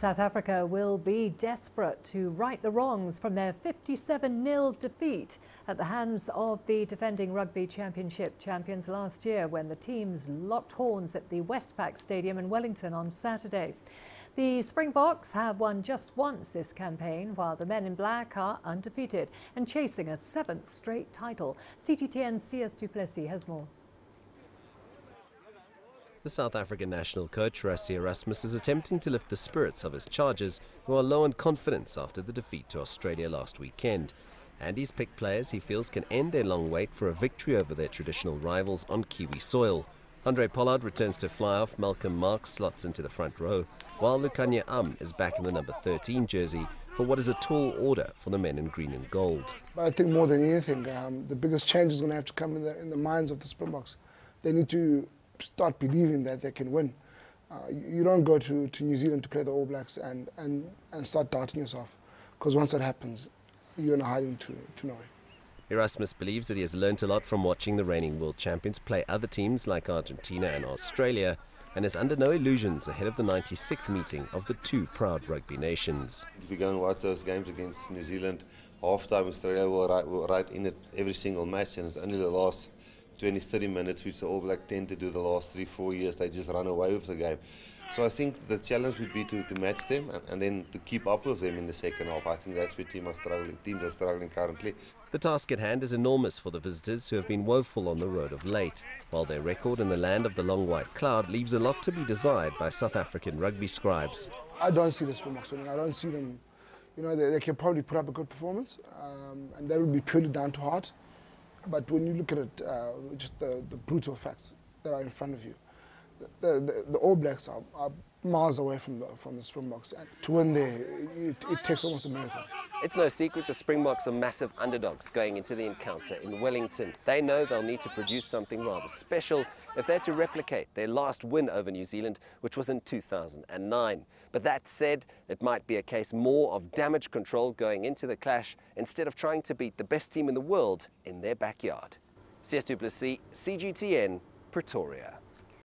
South Africa will be desperate to right the wrongs from their 57-0 defeat at the hands of the defending Rugby Championship champions last year when the teams locked horns at the Westpac Stadium in Wellington on Saturday. The Springboks have won just once this campaign, while the men in black are undefeated and chasing a 7th straight title. CGTN's Sias Plessis has more. The South African national coach, Rassie Erasmus, is attempting to lift the spirits of his chargers, who are low on confidence after the defeat to Australia last weekend. And he's picked players he feels can end their long wait for a victory over their traditional rivals on Kiwi soil. Andre Pollard returns to fly-off, Malcolm Marx slots into the front row, while Lukhanyo is back in the number 13 jersey for what is a tall order for the men in green and gold. But I think more than anything, the biggest change is going to have to come in the minds of the Springboks. They need to start believing that they can win. You don't go to New Zealand to play the All Blacks and start doubting yourself, because once that happens, you're in a hiding to know. Erasmus believes that he has learnt a lot from watching the reigning world champions play other teams like Argentina and Australia, and is under no illusions ahead of the 96th meeting of the two proud rugby nations. If you go and watch those games against New Zealand, half-time Australia will right in it every single match, and it's only the last 20-30 minutes which the All Blacks tend to do the last 3-4 years. They just run away with the game. So I think the challenge would be to match them and then to keep up with them in the second half. I think that's where teams are struggling currently. The task at hand is enormous for the visitors, who have been woeful on the road of late, while their record in the land of the long white cloud leaves a lot to be desired by South African rugby scribes. I don't see the Springboks winning. I don't see them, they can probably put up a good performance, and that would be purely down to heart. But when you look at it, just the brutal facts that are in front of you, the All Blacks are miles away from the Springboks. And to win there, it takes almost a miracle. It's no secret the Springboks are massive underdogs going into the encounter in Wellington. They know they'll need to produce something rather special if they're to replicate their last win over New Zealand, which was in 2009. But that said, it might be a case more of damage control going into the clash instead of trying to beat the best team in the world in their backyard. Sias du Plessis, CGTN, Pretoria.